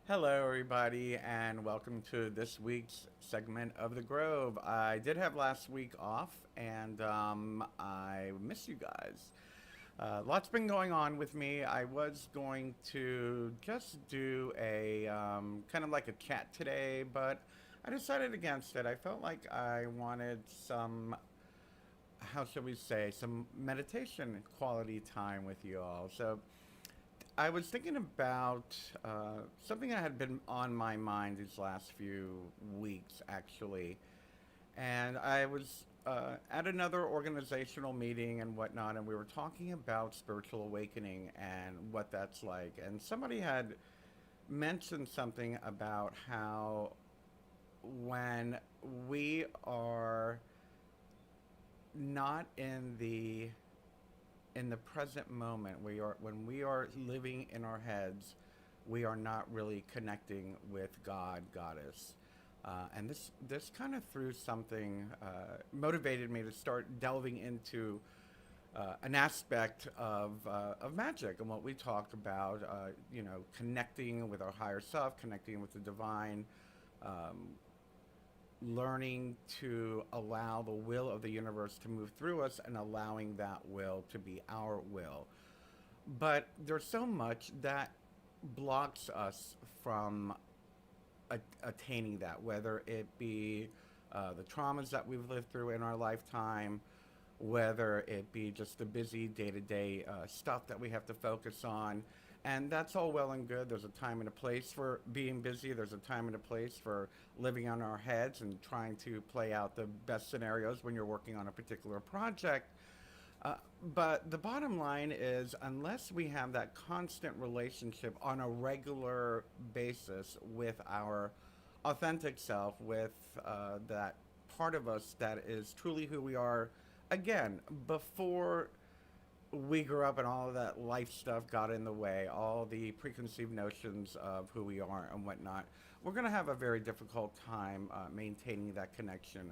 Hello, everybody, and welcome to this week's segment of The Grove. I did have last week off, and I miss you guys. Lots been going on with me. I was going to just do a kind of like a chat today, but I decided against it. I felt like I wanted some, how shall we say, some meditation quality time with you all. So I was thinking about something that had been on my mind these last few weeks, actually. And I was at another organizational meeting and whatnot, and we were talking about spiritual awakening and what that's like. And somebody had mentioned something about how when we are not in the present moment, we are when we are living in our heads, we are not really connecting with God, Goddess. And this kind of threw something, motivated me to start delving into an aspect of magic and what we talk about, connecting with our higher self, connecting with the divine, um, learning to allow the will of the universe to move through us and allowing that will to be our will. But there's so much that blocks us from attaining that, whether it be the traumas that we've lived through in our lifetime, whether it be just the busy day to day stuff that we have to focus on. And that's all well and good. There's a time and a place for being busy. There's a time and a place for living on our heads and trying to play out the best scenarios when you're working on a particular project. Uh, but the bottom line is, unless we have that constant relationship on a regular basis with our authentic self, with that part of us that is truly who we are, again, before we grew up and all of that life stuff got in the way, all the preconceived notions of who we are and whatnot, we're going to have a very difficult time maintaining that connection.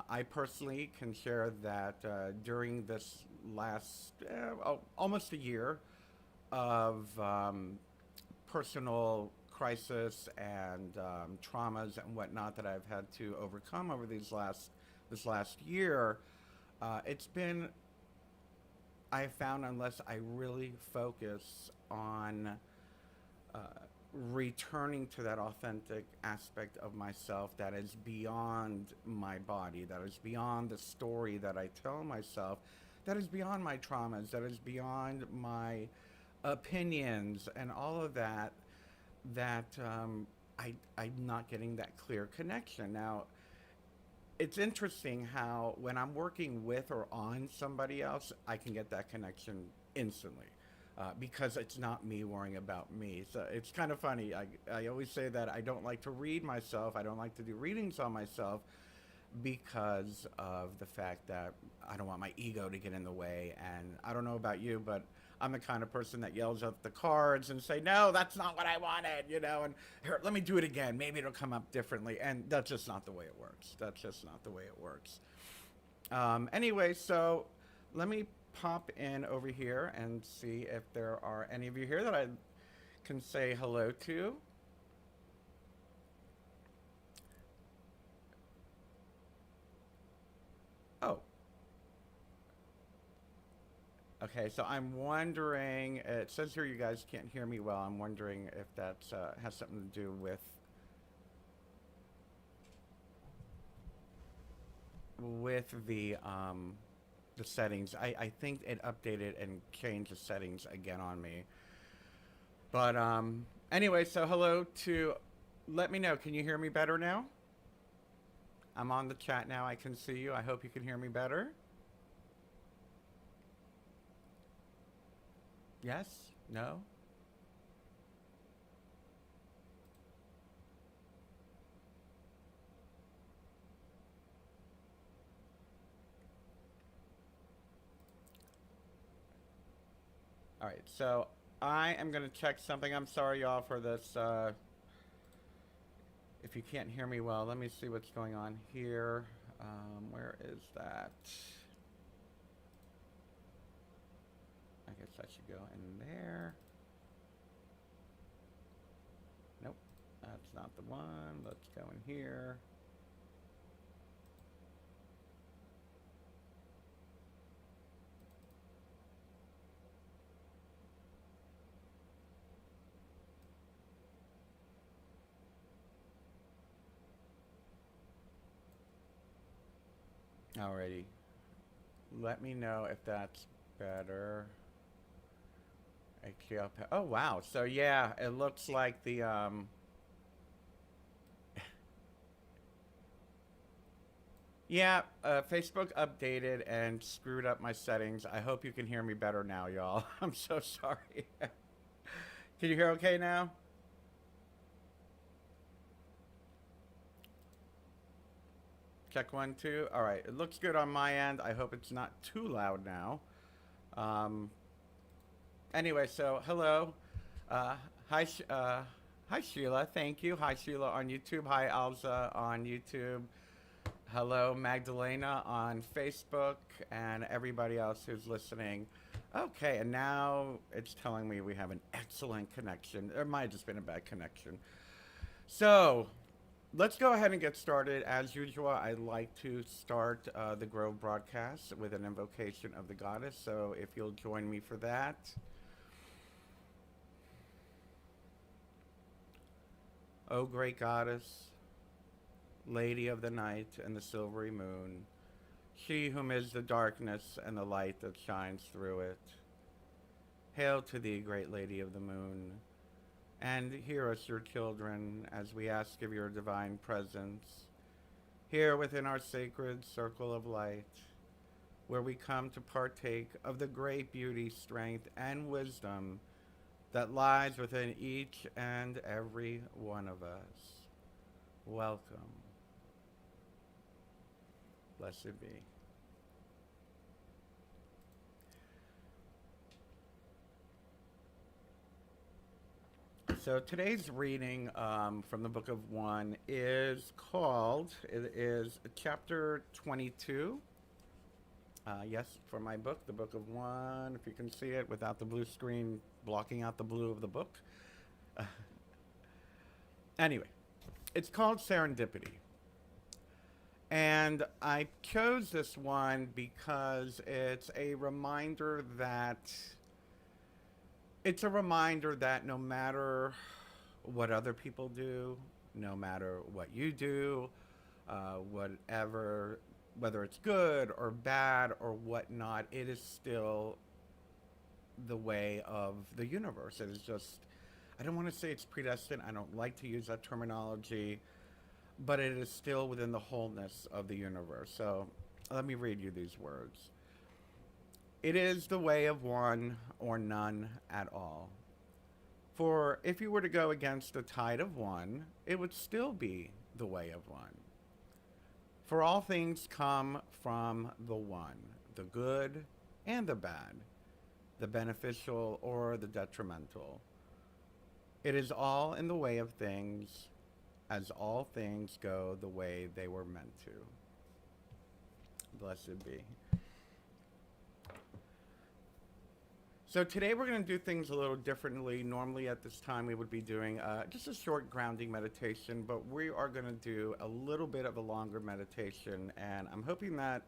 I personally can share that during this last almost a year of personal crisis and traumas and whatnot that I've had to overcome over this last year, it's been, I have found, unless I really focus on uh, returning to that authentic aspect of myself that is beyond my body, that is beyond the story that I tell myself, that is beyond my traumas, that is beyond my opinions and all of that, that I'm not getting that clear connection. Now, it's interesting how when I'm working with or on somebody else, I can get that connection instantly. Because it's not me worrying about me. So it's kind of funny. I always say that I don't like to read myself. I don't like to do readings on myself because of the fact that I don't want my ego to get in the way. And I don't know about you, but I'm the kind of person that yells at the cards and say, no, that's not what I wanted, and here, let me do it again. Maybe it'll come up differently. And that's just not the way it works. That's just not the way it works. Anyway, so let me pop in over here and see if there are any of you here that I can say hello to. Oh, okay. So I'm wondering. It says here you guys can't hear me well. I'm wondering if that has something to do with the settings. I think it updated and changed the settings again on me. But anyway, so hello to. Let me know. Can you hear me better now? I'm on the chat now. I can see you. I hope you can hear me better. Yes? No? All right. So I am going to check something. I'm sorry, y'all, for this. If you can't hear me well, let me see what's going on here. Where is that? I guess I should go in there. Nope. the one. Let's go in here. Alrighty. Let me know if that's better. Oh wow. So yeah, it looks like the yeah, Facebook updated and screwed up my settings. I hope you can hear me better now, y'all. I'm so sorry. Can you hear okay now? Check one, two. All right. It looks good on my end. I hope it's not too loud now. Um, anyway, so hello. Uh, hi, hi Sheila. Thank you. Hi Sheila on YouTube. Hi Alza on YouTube. Hello Magdalena on Facebook and everybody else who's listening. Okay, and now it's telling me we have an excellent connection. There might have just been a bad connection. So let's go ahead and get started. As usual, I like to start the Grove broadcast with an invocation of the goddess. So if you'll join me for that. O great goddess, lady of the night and the silvery moon, she whom is the darkness and the light that shines through it. Hail to thee, great lady of the moon, and hear us, your children, as we ask of your divine presence, here within our sacred circle of light, where we come to partake of the great beauty, strength, and wisdom that lies within each and every one of us. Welcome. Blessed be. So today's reading from the book of 1 is called, it is chapter 22. Yes, for my book, the book of 1, if you can see it without the blue screen blocking out the blue of the book. Anyway, it's called Serendipity. And I chose this one because it's a reminder that no matter what other people do, no matter what you do, whatever, whether it's good or bad or whatnot, it is still the way of the universe. It is just, I don't want to say it's predestined. I don't like to use that terminology, but it is still within the wholeness of the universe. So let me read you these words. It is the way of one or none at all. For if you were to go against the tide of one, it would still be the way of one. For all things come from the one, the good and the bad, the beneficial or the detrimental. It is all in the way of things, as all things go the way they were meant to. Blessed be. So today we're going to do things a little differently. Normally at this time we would be doing just a short grounding meditation, but we are going to do a little bit of a longer meditation, and I'm hoping that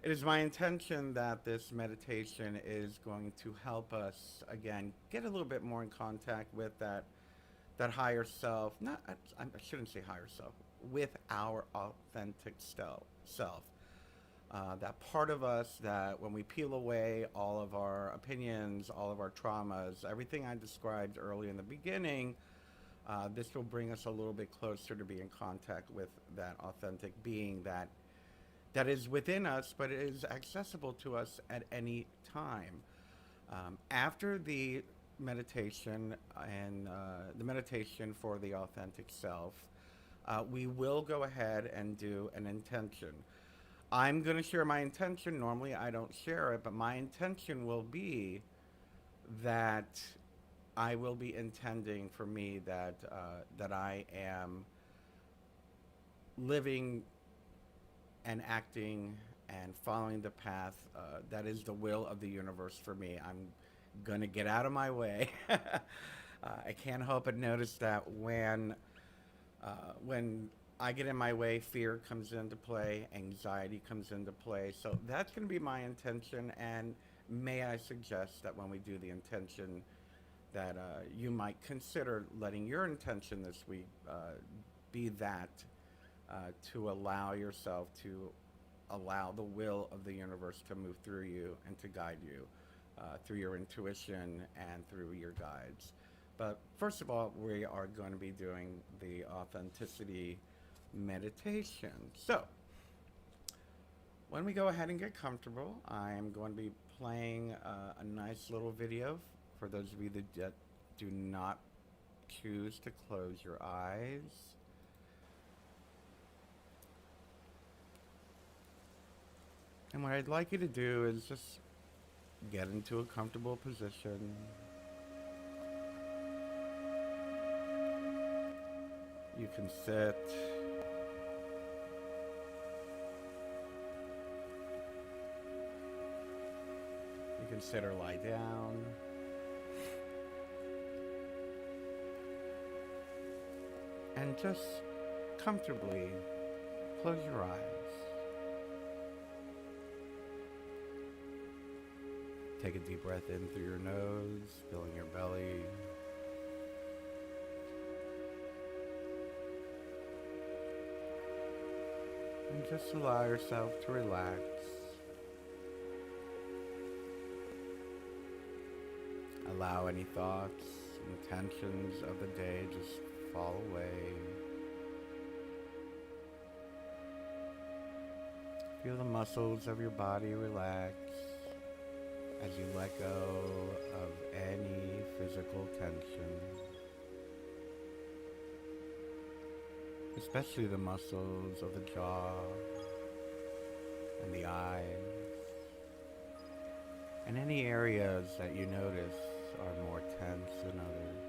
it is my intention that this meditation is going to help us, again, get a little bit more in contact with that higher self. I shouldn't say higher self, with our authentic self. That part of us that when we peel away all of our opinions, all of our traumas, everything I described early in the beginning, this will bring us a little bit closer to be in contact with that authentic being that is within us, but it is accessible to us at any time. After the meditation and the meditation for the authentic self, we will go ahead and do an intention. I'm going to share my intention. Normally I don't share it, but my intention will be that I will be intending for me that I am living and acting and following the path that is the will of the universe for me. I'm going to get out of my way. I can't help but notice that when When I get in my way, fear comes into play, anxiety comes into play. So that's going to be my intention. And may I suggest that when we do the intention, that you might consider letting your intention this week be that to allow yourself to allow the will of the universe to move through you and to guide you through your intuition and through your guides. But first of all, we are going to be doing the authenticity meditation. So, when we go ahead and get comfortable, I am going to be playing a nice little video for those of you that do not choose to close your eyes. And what I'd like you to do is just get into a comfortable position. You can sit. You can sit or lie down. And just comfortably close your eyes. Take a deep breath in through your nose, filling your belly. And just allow yourself to relax. Allow any thoughts, intentions of the day just fall away. Feel the muscles of your body relax as you let go of any physical tension, especially the muscles of the jaw and the eyes, and any areas that you notice are more tense than others.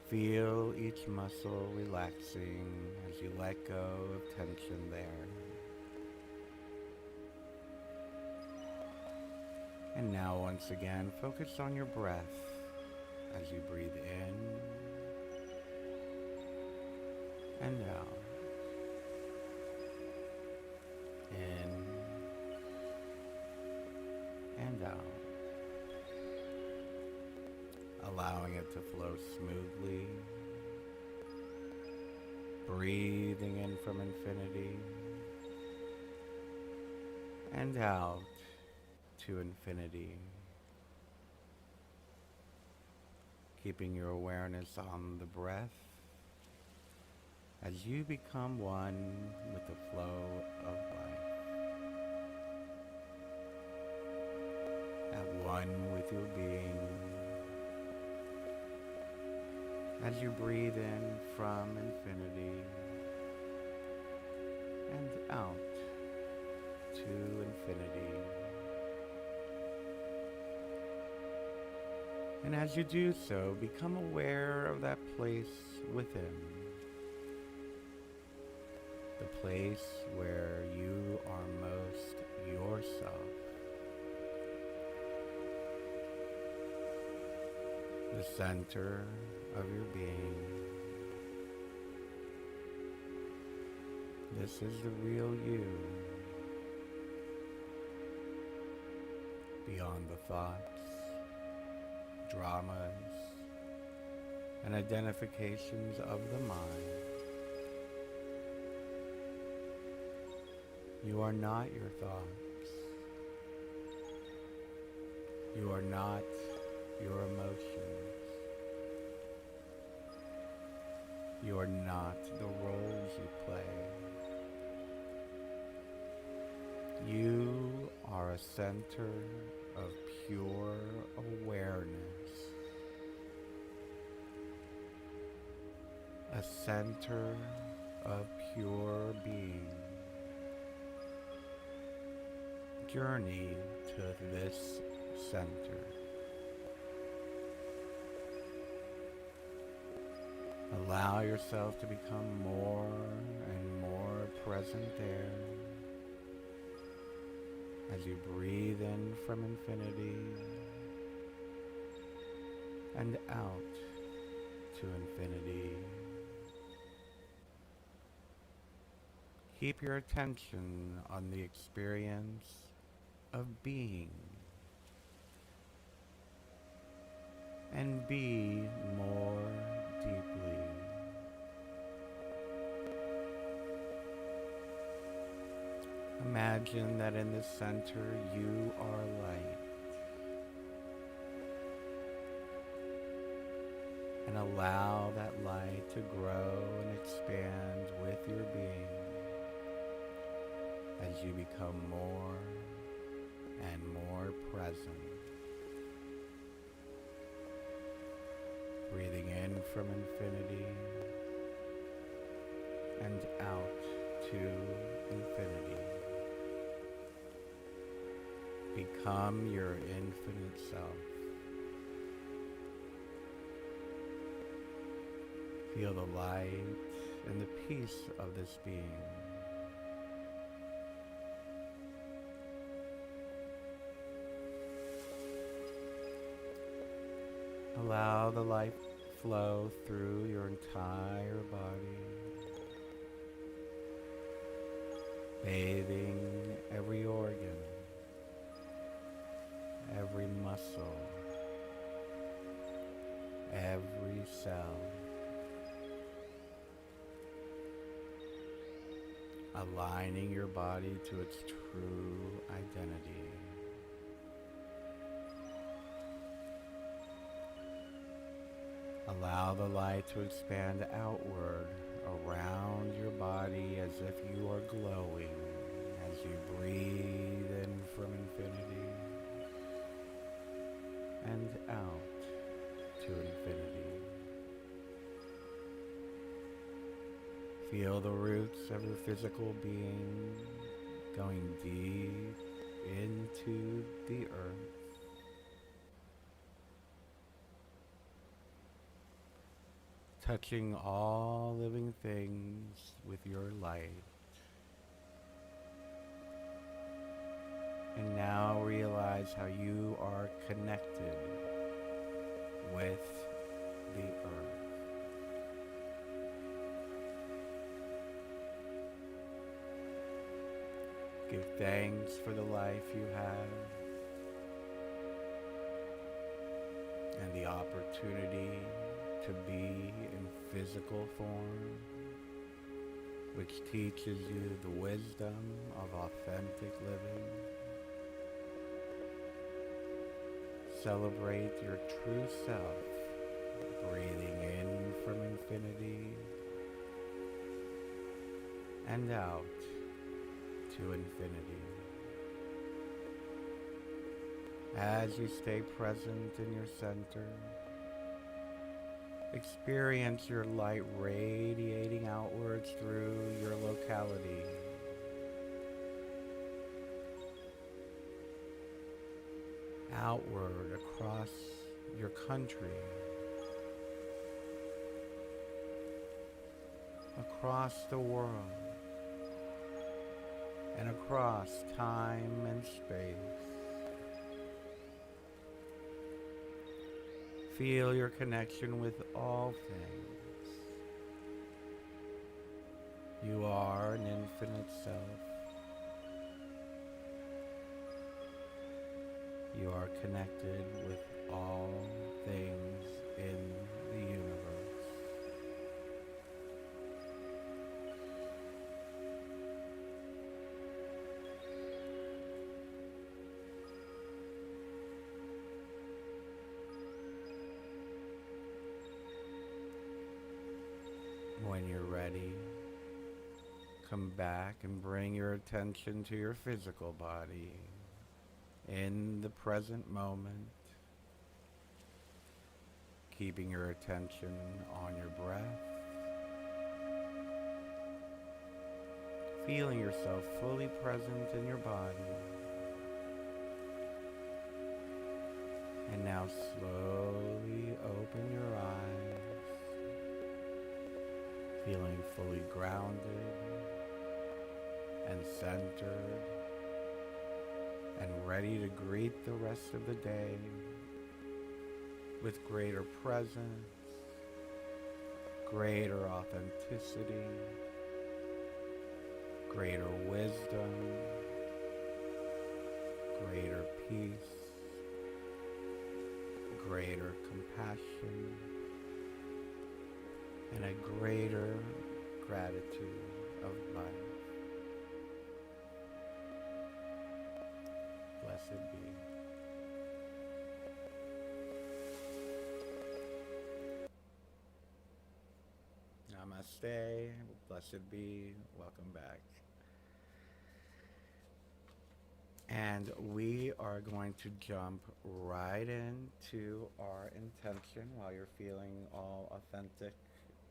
Feel each muscle relaxing as you let go of tension there. And now once again, focus on your breath as you breathe in and out. In and out. Allowing it to flow smoothly. Breathing in from infinity and out to infinity. Keeping your awareness on the breath as you become one with the flow of life. At one with your being. As you breathe in from infinity and out to infinity. And as you do so, become aware of that place within. The place where you are most yourself. The center of your being. This is the real you. Beyond the thoughts, dramas, and identifications of the mind. You are not your thoughts. You are not your emotions. You are not the roles you play. You are a center of pure awareness. A center of pure being. Journey to this center. Allow yourself to become more and more present there as you breathe in from infinity and out to infinity. Keep your attention on the experience of being and be more deeply. Imagine that in the center you are light, and allow that light to grow and expand with your being as you become more and more present. Breathing in from infinity and out to infinity. Become your infinite self. Feel the light and the peace of this being. Allow the light flow through your entire body, bathing every organ, every muscle, every cell, aligning your body to its true identity. Allow the light to expand outward around your body as if you are glowing as you breathe in from infinity and out to infinity. Feel the roots of your physical being going deep into the earth. Touching all living things with your light. And now realize how you are connected with the earth. Give thanks for the life you have and the opportunity to be in physical form, which teaches you the wisdom of authentic living. Celebrate your true self, breathing in from infinity and out to infinity. As you stay present in your center, experience your light radiating outwards through your locality. Outward across your country. Across the world. And across time and space. Feel your connection with all things. You are an infinite self. You are connected with all things in the universe. When you're ready, come back and bring your attention to your physical body in the present moment, keeping your attention on your breath, feeling yourself fully present in your body, and now slowly open your eyes, feeling fully grounded and centered and ready to greet the rest of the day with greater presence greater authenticity, greater wisdom, greater peace, greater compassion, and a greater gratitude of life. Blessed be. Namaste. Blessed be. Welcome back. And we are going to jump right into our intention while you're feeling all authentic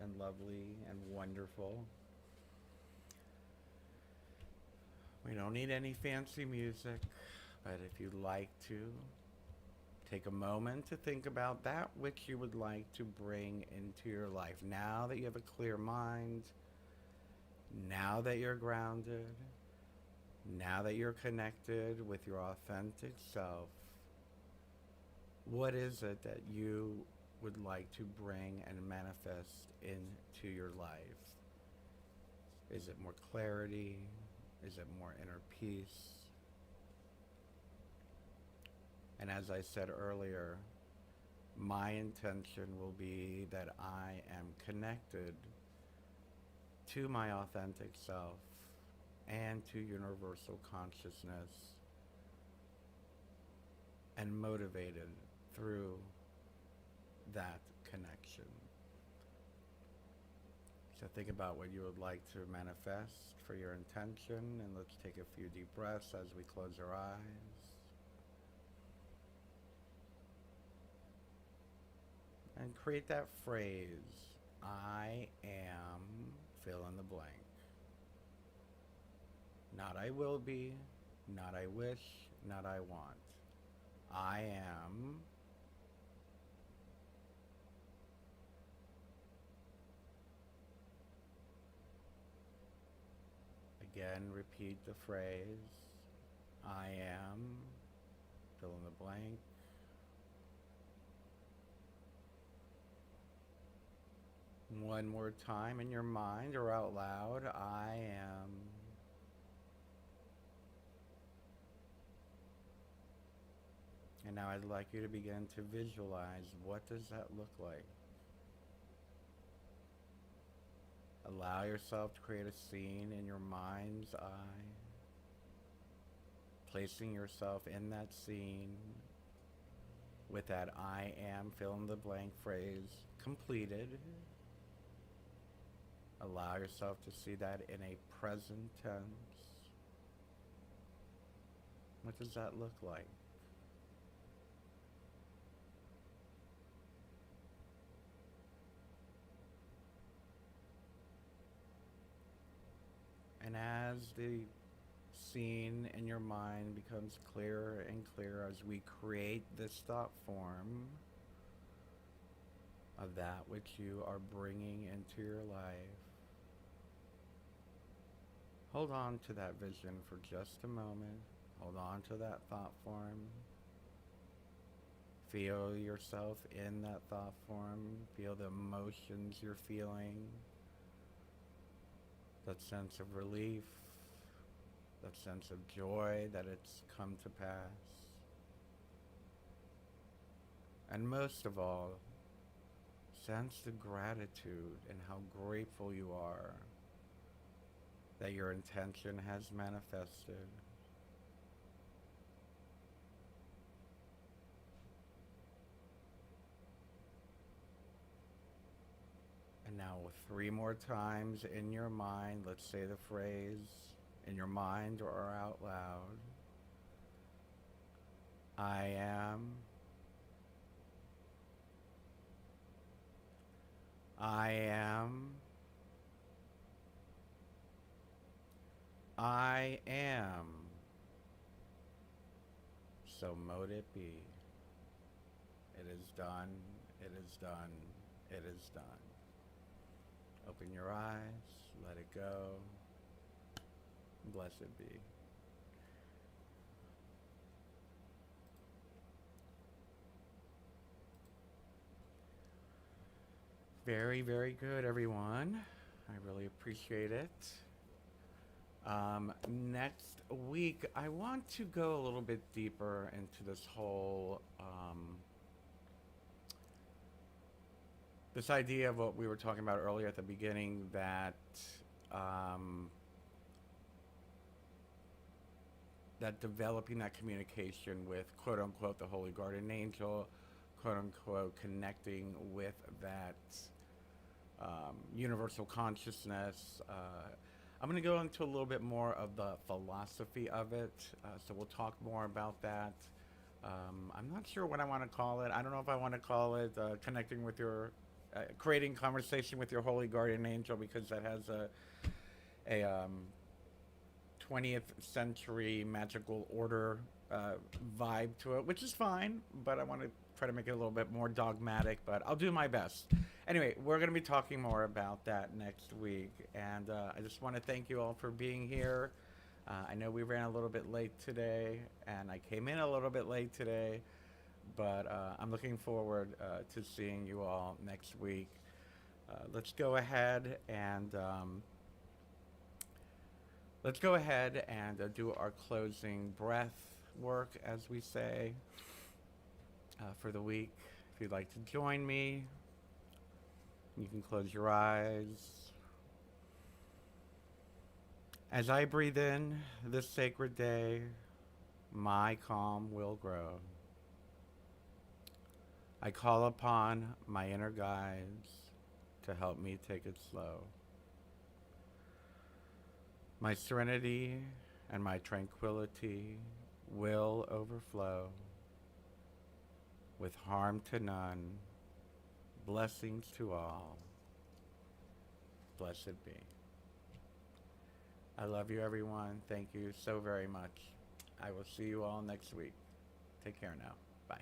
and lovely and wonderful. We don't need any fancy music, but if you'd like to, take a moment to think about that which you would like to bring into your life. Now that you have a clear mind, now that you're grounded, now that you're connected with your authentic self, what is it that you would like to bring and manifest into your life? Is it more clarity? Is it more inner peace? And as I said earlier, my intention will be that I am connected to my authentic self and to universal consciousness and motivated through that connection. So think about what you would like to manifest for your intention, and let's take a few deep breaths as we close our eyes. And create that phrase, I am fill in the blank. Not I will be, not I wish, not I want. I am again, repeat the phrase, I am fill in the blank. One more time in your mind or out loud, I am. And now I'd like you to begin to visualize, what does that look like? Allow yourself to create a scene in your mind's eye, placing yourself in that scene with that I am fill in the blank phrase completed. Allow yourself to see that in a present tense. What does that look like? And as the scene in your mind becomes clearer and clearer as we create this thought form of that which you are bringing into your life, hold on to that vision for just a moment. Hold on to that thought form. Feel yourself in that thought form. Feel the emotions you're feeling. That sense of relief. That sense of joy that it's come to pass. And most of all, sense the gratitude and how grateful you are that your intention has manifested. And now with 3 more times in your mind, let's say the phrase in your mind or out loud. I am. I am. I am. So mote it be. It is done. It is done. It is done. Open your eyes. Let it go. Blessed be. Very, very good, everyone. I really appreciate it. Next week, I want to go a little bit deeper into this whole this idea of what we were talking about earlier at the beginning that um, that developing that communication with quote unquote the holy guardian angel, quote unquote connecting with that universal consciousness. I'm going to go into a little bit more of the philosophy of it, so we'll talk more about that. I'm not sure what I want to call it. I don't know if I want to call it connecting with your, creating conversation with your holy guardian angel, because that has a 20th century magical order vibe to it, which is fine, but I want to try to make it a little bit more dogmatic, but I'll do my best. Anyway, we're going to be talking more about that next week, and I just want to thank you all for being here. I know we ran a little bit late today, and I came in a little bit late today, but I'm looking forward to seeing you all next week. Let's go ahead and do our closing breath work, as we say, for the week. If you'd like to join me, you can close your eyes. As I breathe in this sacred day, my calm will grow. I call upon my inner guides to help me take it slow. My serenity and my tranquility will overflow with harm to none, blessings to all. Blessed be. I love you, everyone. Thank you so very much. I will see you all next week. Take care now. Bye.